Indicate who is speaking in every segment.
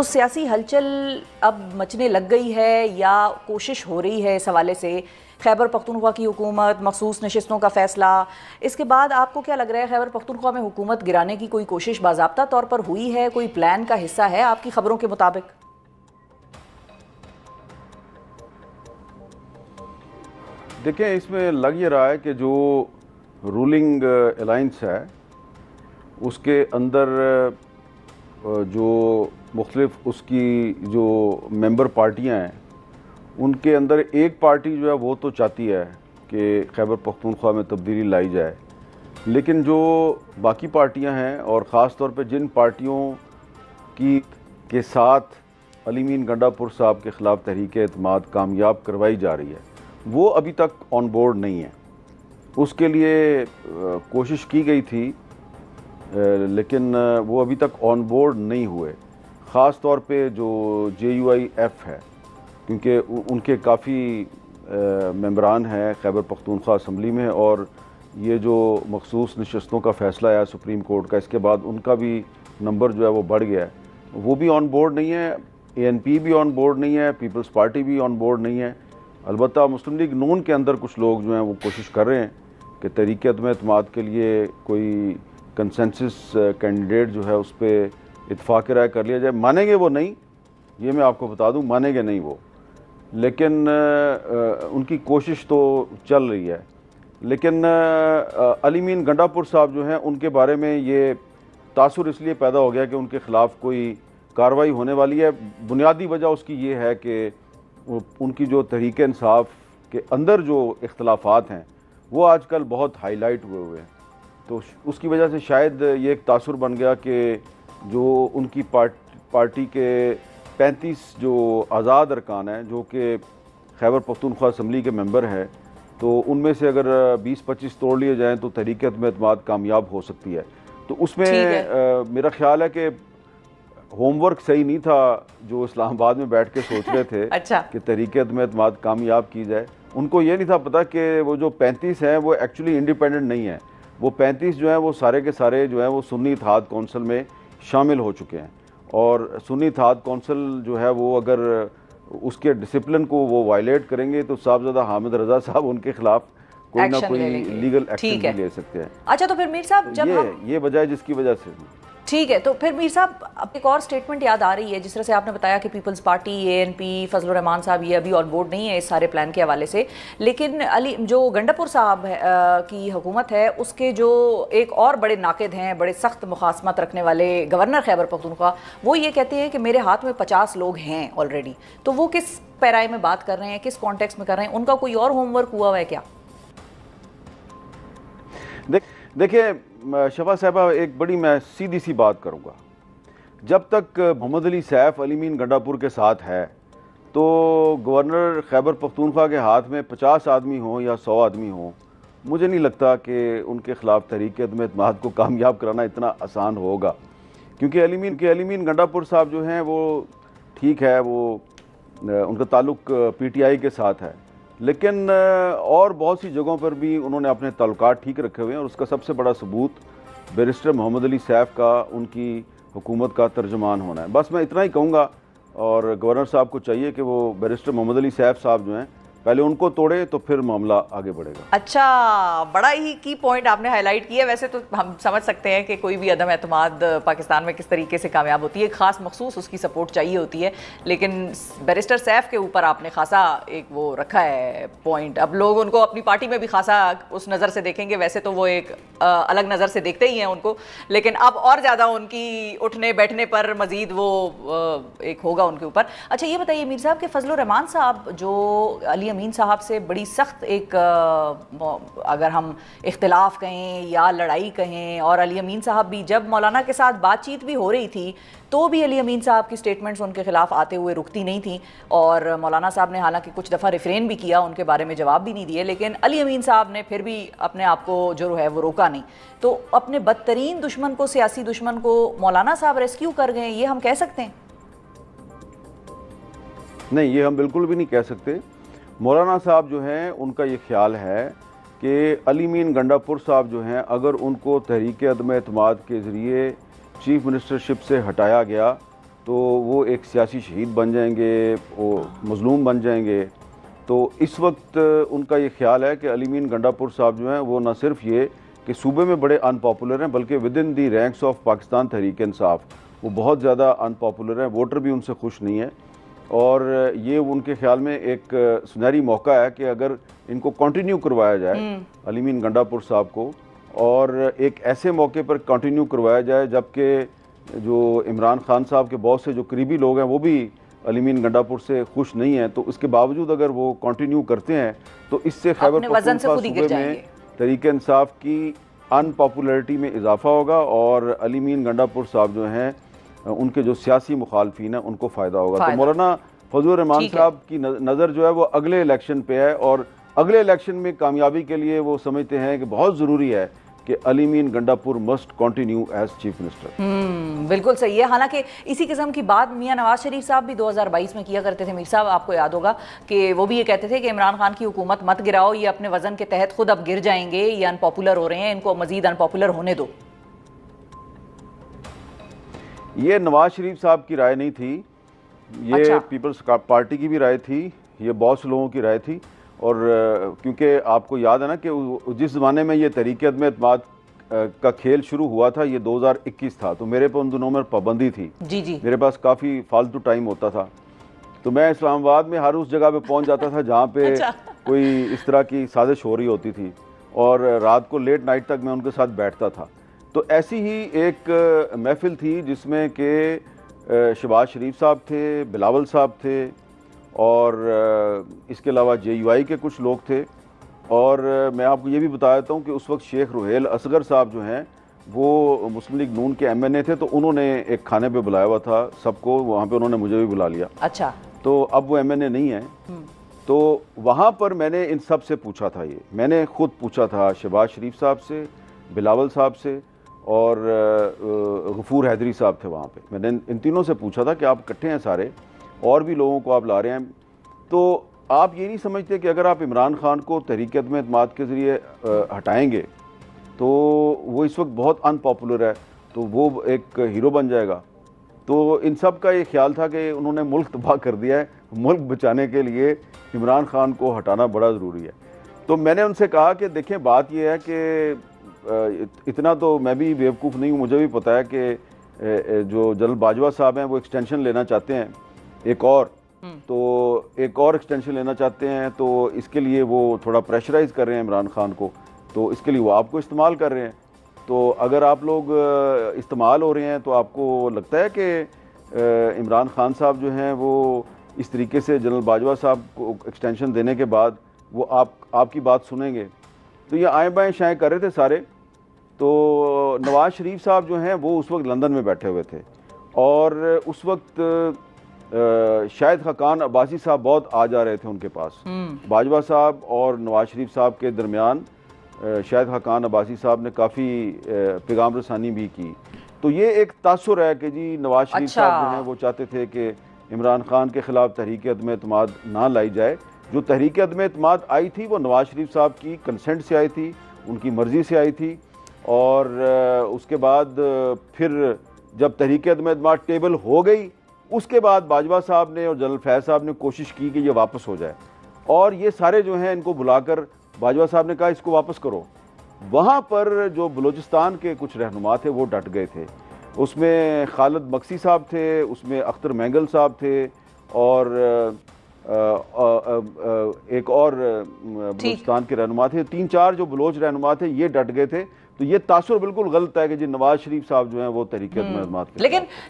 Speaker 1: तो सियासी हलचल अब मचने लग गई है या कोशिश हो रही है इस हवाले से? खैबर पख्तूनख्वा की हुकूमत, मखसूस नशिस्तों का फैसला, इसके बाद आपको क्या लग रहा है खैबर पख्तूनख्वा में हुकूमत गिराने की कोई कोशिश बाज़ाब्ता तौर पर हुई है, कोई प्लान का हिस्सा है आपकी खबरों के मुताबिक?
Speaker 2: देखें, इसमें लग ये रहा है कि जो रूलिंग अलाइंस है उसके अंदर जो मुख्तलिफ उसकी जो मेंबर पार्टियां हैं उनके अंदर एक पार्टी जो है वो तो चाहती है कि खैबर पख्तूनख्वा में तब्दीली लाई जाए, लेकिन जो बाकी पार्टियां हैं और ख़ास तौर पे जिन पार्टियों के साथ अली मीन गंडापुर साहब के ख़िलाफ़ तहरीक एतमाद कामयाब करवाई जा रही है वो अभी तक ऑन बोर्ड नहीं है। उसके लिए कोशिश की गई थी लेकिन वो अभी तक ऑन बोर्ड नहीं हुए। ख़ास तौर पे जो JUIF है, क्योंकि उनके काफ़ी मेंबरान हैं खैबर पख्तूनख्वा असम्बली में, और ये जो मखसूस नशस्तों का फ़ैसला आया सुप्रीम कोर्ट का, इसके बाद उनका भी नंबर जो है वो बढ़ गया है, वो भी ऑन बोर्ड नहीं है। ANP भी ऑन बोर्ड नहीं है, पीपल्स पार्टी भी ऑन बोर्ड नहीं है। अलबत्ता मुस्लिम लीग नून के अंदर कुछ लोग जो हैं वो कोशिश कर रहे हैं कि तहरीक एतमाद के लिए कोई कंसेंसस कैंडिडेट जो है उस पर इत्फाक राय कर लिया जाए। मानेंगे वो नहीं, ये मैं आपको बता दूं, मानेंगे नहीं वो, लेकिन उनकी कोशिश तो चल रही है। लेकिन अली मीन गंडापुर साहब जो हैं उनके बारे में ये तासुर इसलिए पैदा हो गया कि उनके ख़िलाफ़ कोई कार्रवाई होने वाली है। बुनियादी वजह उसकी ये है कि उनकी जो तहरीक इंसाफ के अंदर जो इख्तलाफात हैं वो आजकल बहुत हाईलाइट हुए हैं, तो उसकी वजह से शायद ये एक तासुर बन गया कि जो उनकी पार्टी के 35 जो आज़ाद अरकान हैं जो कि खैबर पख्तूनख्वा असम्बली के मेंबर हैं, तो उनमें से अगर 20-25 तोड़ लिए जाएँ तो तहरीक एतमाद कामयाब हो सकती है। तो उसमें मेरा ख्याल है कि होमवर्क सही नहीं था जो इस्लामाबाद में बैठ के सोच रहे थे
Speaker 1: अच्छा।
Speaker 2: कि तहरीक एतमाद कामयाब की जाए। उनको ये नहीं था पता कि वो जो 35 हैं वो एक्चुअली इंडिपेंडेंट नहीं है। वो 35 जो हैं वो सारे के सारे जो हैं वो सुन्नी इत्तेहाद कौंसिल में शामिल हो चुके हैं, और सुन्नी इत्तेहाद कौंसिल जो है वो अगर उसके डिसिप्लिन को वो वायलेट करेंगे तो साहबजादा हामिद रज़ा साहब उनके खिलाफ कोई ना कोई लीगल एक्शन भी ले सकते हैं।
Speaker 1: अच्छा, तो फिर मीर साहब जब
Speaker 2: ये वजह है जिसकी वजह से
Speaker 1: ठीक है, तो फिर मीर साहब अब एक और स्टेटमेंट याद आ रही है, जिस तरह से आपने बताया कि peoples party, ANP, Fazlur Rahman sahab ये अभी ऑन बोर्ड नहीं है इस सारे प्लान के हवाले से, लेकिन अली जो गंडापुर साहब की हुकूमत है उसके जो एक और बड़े नाकिद हैं, बड़े सख्त मुखासमत रखने वाले गवर्नर खैबर पख्तूनख्वा, वो ये कहते हैं कि मेरे हाथ में 50 लोग हैं ऑलरेडी। तो वो किस पैराए में बात कर रहे हैं, किस कॉन्टेक्स्ट में कर रहे हैं? उनका कोई और होमवर्क हुआ है क्या?
Speaker 2: देखिए शफा साहबा, एक बड़ी मैं सीधी सी बात करूंगा, जब तक मोहम्मद अली सैफ अली मीन गंडापुर के साथ है तो गवर्नर खैबर पख्तूनख्वा के हाथ में 50 आदमी हों या 100 आदमी हों, मुझे नहीं लगता कि उनके ख़िलाफ़ तहरीक एतमाद को कामयाब कराना इतना आसान होगा। क्योंकि अली मीन गंडापुर साहब जो हैं वो ठीक है, वो उनका ताल्लुक़ PTI के साथ है, लेकिन और बहुत सी जगहों पर भी उन्होंने अपने ताल्लुकात ठीक रखे हुए हैं, और उसका सबसे बड़ा सबूत बैरिस्टर मोहम्मद अली सैफ का उनकी हुकूमत का तर्जुमान होना है। बस मैं इतना ही कहूँगा, और गवर्नर साहब को चाहिए कि वो बैरिस्टर मोहम्मद अली सैफ साहब जो हैं पहले उनको तोड़े तो फिर मामला आगे बढ़ेगा।
Speaker 1: अच्छा, बड़ा ही की पॉइंट आपने हाईलाइट किया। वैसे तो हम समझ सकते हैं कि कोई भी अदम एतमाद पाकिस्तान में किस तरीके से कामयाब होती है, खास मखसूस उसकी सपोर्ट चाहिए होती है, लेकिन बैरिस्टर सैफ के ऊपर आपने खासा एक वो रखा है पॉइंट। अब लोग उनको अपनी पार्टी में भी खासा उस नज़र से देखेंगे, वैसे तो वो एक अलग नज़र से देखते ही हैं उनको, लेकिन अब और ज़्यादा उनकी उठने बैठने पर मज़ीद वो एक होगा उनके ऊपर। अच्छा, ये बताइए मीर साहब के फजलुर रहमान साहब जो अली अमीन साहब से बड़ी सख्त एक अगर हम इख्तिलाफ कहें या लड़ाई कहें, और अली अमीन साहब भी जब मौलाना के साथ बातचीत भी हो रही थी तो भी अली अमीन साहब की स्टेटमेंट्स उनके खिलाफ आते हुए रुकती नहीं थी, और मौलाना साहब ने हालांकि कुछ दफ़ा रिफ्रेन भी किया, उनके बारे में जवाब भी नहीं दिए, लेकिन अली अमीन साहब ने फिर भी अपने आप को जो है वो रोका नहीं। तो अपने बदतरीन दुश्मन को, सियासी दुश्मन को मौलाना साहब रेस्क्यू कर गए, ये हम कह सकते हैं?
Speaker 2: नहीं, ये हम बिल्कुल भी नहीं कह सकते। मौलाना साहब जो हैं उनका ये ख्याल है कि अली मीन गंडापुर साहब जो हैं अगर उनको तहरीक अदम एतमाद के ज़रिए चीफ मिनिस्टरशिप से हटाया गया तो वो एक सियासी शहीद बन जाएंगे, वो मजलूम बन जाएंगे। तो इस वक्त उनका ये ख्याल है कि अली मीन गंडापुर साहब जो हैं वो न सिर्फ ये कि सूबे में बड़े अनपॉपुलर हैं, बल्कि within the ranks of Pakistan Tehreek Insaf वो बहुत ज़्यादा अनपॉपुलर हैं, वोटर भी उनसे खुश नहीं है। और ये उनके ख्याल में एक सुनहरी मौका है कि अगर इनको कंटिन्यू करवाया जाए अली मीन गंडापुर साहब को, और एक ऐसे मौके पर कंटिन्यू करवाया जाए जबकि जो इमरान खान साहब के बहुत से जो करीबी लोग हैं वो भी अली मीन गंडापुर से खुश नहीं हैं, तो उसके बावजूद अगर वो कंटिन्यू करते हैं तो इससे खैबर पख्तूनख्वा सूबे में तहरीक इंसाफ की अनपॉपुलरिटी में इजाफा होगा और अली मीन गंडापुर साहब जो हैं उनके जो सियासी मुखालफीन हैं उनको फ़ायदा होगा। तो मौलाना फजलुर रहमान साहब की नज़र जो है वो अगले इलेक्शन पे है, और अगले इलेक्शन में कामयाबी के लिए वो समझते हैं कि बहुत ज़रूरी है कि Ali Amin Gandapur must continue as chief minister.
Speaker 1: बिल्कुल सही है। हालांकि इसी किस्म की बात मियां नवाज शरीफ साहब भी 2022 में किया करते थे। मीर साहब, आपको याद होगा कि वो भी ये कहते थे कि इमरान खान की हुकूमत मत गिराओ, ये अपने वजन के तहत खुद अब गिर जाएंगे, ये अनपॉपुलर हो रहे हैं, इनको मजीद अनपॉपुलर होने दो।
Speaker 2: ये नवाज शरीफ साहब की राय नहीं थी, ये पीपल्स पार्टी की भी राय थी, ये बहुत से लोगों की राय थी। और क्योंकि आपको याद है ना कि जिस ज़माने में ये तहरीक अदम एतमाद का खेल शुरू हुआ था ये 2021 था, तो मेरे पर उन दिनों में पाबंदी थी।
Speaker 1: जी जी।
Speaker 2: मेरे पास काफ़ी फालतू टाइम होता था, तो मैं इस्लामाबाद में हर उस जगह पे पहुंच जाता था जहाँ पे कोई इस तरह की साजिश हो रही होती थी, और रात को लेट नाइट तक मैं उनके साथ बैठता था। तो ऐसी ही एक महफिल थी जिसमें कि शहबाज शरीफ साहब थे, बिलावल साहब थे, और इसके अलावा JUI के कुछ लोग थे। और मैं आपको ये भी बता देता हूँ कि उस वक्त शेख रुहेल असगर साहब जो हैं वो मुस्लिम लीग नून के MNA थे, तो उन्होंने एक खाने पे बुलाया हुआ था सबको, वहाँ पे उन्होंने मुझे भी बुला लिया।
Speaker 1: अच्छा। तो
Speaker 2: अब वो MNA नहीं है, तो वहाँ पर मैंने इन सब से पूछा था, ये मैंने खुद पूछा था शहबाज शरीफ साहब से, बिलावल साहब से, और गफूर हैदरी साहब थे वहाँ पे। मैंने इन तीनों से पूछा था कि आप इकट्ठे हैं सारे, और भी लोगों को आप ला रहे हैं, तो आप ये नहीं समझते कि अगर आप इमरान खान को तहरीक अदम एतमाद के ज़रिए हटाएंगे तो वो इस वक्त बहुत अनपॉपुलर है, तो वो एक हीरो बन जाएगा। तो इन सब का ये ख्याल था कि उन्होंने मुल्क तबाह कर दिया है, मुल्क बचाने के लिए इमरान खान को हटाना बड़ा ज़रूरी है। तो मैंने उनसे कहा कि देखें, बात यह है कि इतना तो मैं भी बेवकूफ़ नहीं हूँ, मुझे भी पता है कि जो जनरल बाजवा साहब हैं वो एक्सटेंशन लेना चाहते हैं एक और, तो एक और एक्सटेंशन लेना चाहते हैं, तो इसके लिए वो थोड़ा प्रेशराइज़ कर रहे हैं इमरान खान को, तो इसके लिए वो आपको इस्तेमाल कर रहे हैं। तो अगर आप लोग इस्तेमाल हो रहे हैं तो आपको लगता है कि इमरान खान साहब जो हैं वो इस तरीके से जनरल बाजवा साहब को एक्सटेंशन देने के बाद वो आपकी बात सुनेंगे? तो ये आए बाएँ शाएँ कर रहे थे सारे। तो नवाज शरीफ साहब जो हैं वो उस वक्त लंदन में बैठे हुए थे, और उस वक्त शाहिद खाकान अब्बासी साहब बहुत आ जा रहे थे उनके पास। बाजवा साहब और नवाज शरीफ साहब के दरमियान शाहिद खाकान अब्बासी साहब ने काफ़ी पैगाम रसानी भी की। तो ये एक तासुर है कि जी नवाज शरीफ साहब जो हैं वो चाहते थे कि इमरान खान के ख़िलाफ़ तहरीक अदम एतमाद ना लाई जाए। जो तहरीक अदम एतमाद आई थी वो नवाज शरीफ साहब की कंसेंट से आई थी, उनकी मर्ज़ी से आई थी, और उसके बाद फिर जब तहरीक अदम एतमाद टेबल हो गई उसके बाद बाजवा साहब ने और जनरल फैज़ साहब ने कोशिश की कि ये वापस हो जाए, और ये सारे जो हैं इनको बुलाकर बाजवा साहब ने कहा इसको वापस करो। वहाँ पर जो बलूचिस्तान के कुछ रहनुमा थे वो डट गए थे, उसमें खालिद मक्सी साहब थे, उसमें अख्तर मैंगल साहब थे, और एक और बलूचिस्तान के रहनुमा थे। 3-4 जो बलोच रहनुमा थे ये डट गए थे। तो ये तासुर बिल्कुल गलत है कि जी नवाज शरीफ साहब जो हैं वो तहरीक अदम एतमाद के।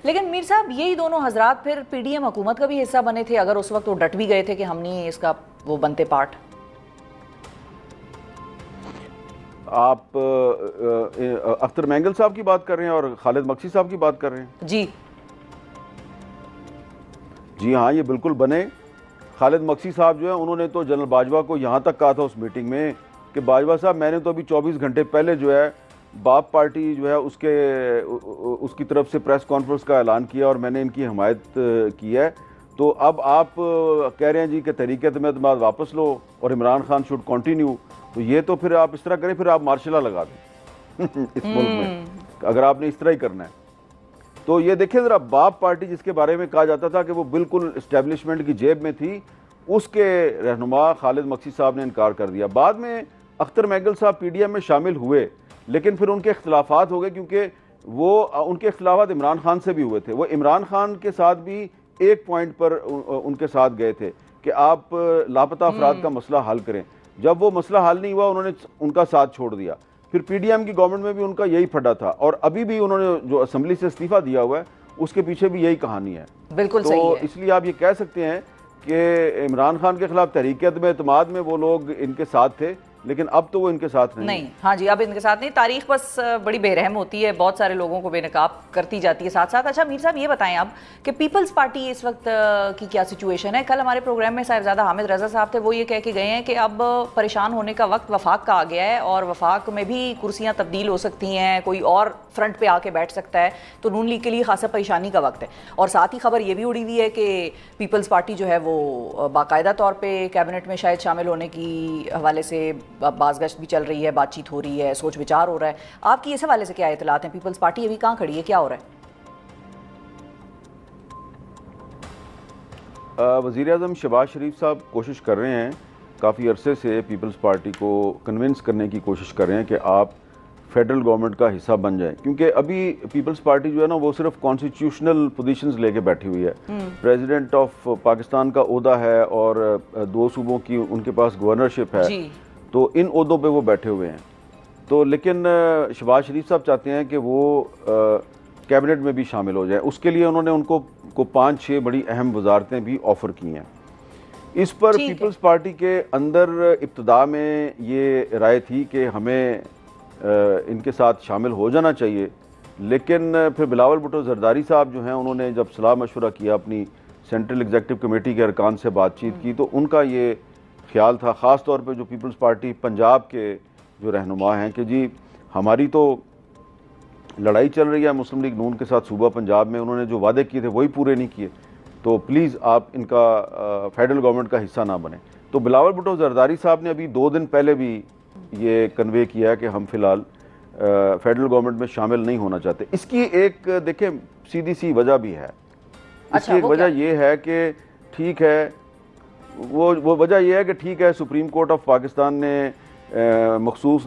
Speaker 1: लेकिन मीर साहब यही दोनों हजरात फिर PDM हुकूमत का भी हिस्सा बने थे, अगर उस वक्त वो डट भी गए थे कि हम नहीं इसका वो बनते पार्ट।
Speaker 2: आप अख्तर मैंगल साहब की बात कर रहे हैं और खालिद मक्सी साहब की बात कर रहे हैं? जी हाँ, ये बिल्कुल बने। खालिद मक्सी साहब जो है उन्होंने तो जनरल बाजवा को यहाँ तक कहा था उस मीटिंग में कि बाजवा साहब मैंने तो अभी 24 घंटे पहले जो है बाप पार्टी जो है उसकी तरफ से प्रेस कॉन्फ्रेंस का ऐलान किया और मैंने इनकी हमायत की है। तो अब आप कह रहे हैं जी कि तहरीक अदम एतमाद वापस लो और इमरान खान शुड कंटिन्यू, तो ये तो फिर आप इस तरह करें, फिर आप मार्शल लॉ लगा दें इस मुल्क में, अगर आपने इस तरह ही करना है। तो ये देखिए ज़रा, बाप पार्टी जिसके बारे में कहा जाता था कि वो बिल्कुल इस्टेब्लिशमेंट की जेब में थी, उसके रहनुमा खालिद मक्सी साहब ने इनकार कर दिया। बाद में अख्तर महगल साहब पीडीएम में शामिल हुए, लेकिन फिर उनके इख्तलाफात हो गए, क्योंकि वो उनके इख्तलाफात इमरान खान से भी हुए थे। वो इमरान खान के साथ भी एक पॉइंट पर उनके साथ गए थे कि आप लापता अफराद का मसला हल करें। जब वो मसला हल नहीं हुआ, उन्होंने उनका साथ छोड़ दिया। फिर पीडीएम की गवर्नमेंट में भी उनका यही फटा था, और अभी भी उन्होंने जो असेंबली से इस्तीफा दिया हुआ है उसके पीछे भी यही कहानी है।
Speaker 1: बिल्कुल
Speaker 2: तो
Speaker 1: सही है।
Speaker 2: इसलिए आप ये कह सकते हैं कि इमरान खान के खिलाफ तहरीक अदम-ए-एतमाद में वो लोग इनके साथ थे, लेकिन अब तो वो इनके साथ नहीं।
Speaker 1: हाँ जी, अब इनके साथ नहीं। तारीख बस बड़ी बेरहम होती है, बहुत सारे लोगों को बेनकाब करती जाती है साथ साथ। अच्छा मीर साहब, ये बताएं आप कि पीपल्स पार्टी इस वक्त की क्या सिचुएशन है? कल हमारे प्रोग्राम में साहिबजादा हामिद रजा साहब थे, वो ये कह के गए हैं कि अब परेशान होने का वक्त वफाक का आ गया है और वफाक में भी कुर्सियाँ तब्दील हो सकती हैं, कोई और फ्रंट पे आके बैठ सकता है, तो नून लीग के लिए खासा परेशानी का वक्त है। और साथ ही खबर ये भी उड़ी हुई है कि पीपल्स पार्टी जो है वो बाकायदा तौर पर कैबिनेट में शायद शामिल होने की हवाले से बाज़गश्त भी चल रही है, बातचीत हो रही है, सोच विचार हो रहा है। आपकी इस हवाले से क्या इतलात हैं? पीपल्स पार्टी अभी कहाँ खड़ी है, क्या हो रहा है?
Speaker 2: वज़ीर आज़म शहबाज शरीफ साहब कोशिश कर रहे हैं, काफ़ी अरसे से पीपल्स पार्टी को कन्विंस करने की कोशिश कर रहे हैं कि आप फेडरल गवर्नमेंट का हिस्सा बन जाएं, क्योंकि अभी पीपल्स पार्टी जो है ना वो सिर्फ कॉन्स्टिट्यूशनल पोजीशंस लेके बैठी हुई है। प्रेसिडेंट ऑफ पाकिस्तान का ओहदा है और 2 सूबों की उनके पास गवर्नरशिप है, तो इन ओहदों पे वो बैठे हुए हैं। तो लेकिन शहबाज शरीफ साहब चाहते हैं कि वो कैबिनेट में भी शामिल हो जाए। उसके लिए उन्होंने उनको 5-6 बड़ी अहम वजारतें भी ऑफ़र की हैं। इस पर पीपल्स पार्टी के अंदर इब्तिदा में ये राय थी कि हमें इनके साथ शामिल हो जाना चाहिए, लेकिन फिर बिलावल भुट्टो जरदारी साहब जो हैं, उन्होंने जब सलाह मशवरा किया, अपनी सेंट्रल एग्जीक्यूटिव कमेटी के अरकान से बातचीत की, तो उनका ये ख्याल था, ख़ास तौर पे जो पीपल्स पार्टी पंजाब के जो रहनुमा हैं, कि जी हमारी तो लड़ाई चल रही है मुस्लिम लीग नून के साथ सूबा पंजाब में, उन्होंने जो वादे किए थे वही पूरे नहीं किए, तो प्लीज़ आप इनका फेडरल गवर्नमेंट का हिस्सा ना बने। तो बिलावल भुट्टो जरदारी साहब ने अभी 2 दिन पहले भी ये कन्वे किया कि हम फिलहाल फेडरल गवर्नमेंट में शामिल नहीं होना चाहते। इसकी एक देखें सीधी सी वजह भी है। इसकी एक वजह यह है कि ठीक है, वो वजह यह है कि ठीक है, सुप्रीम कोर्ट ऑफ पाकिस्तान ने मखसूस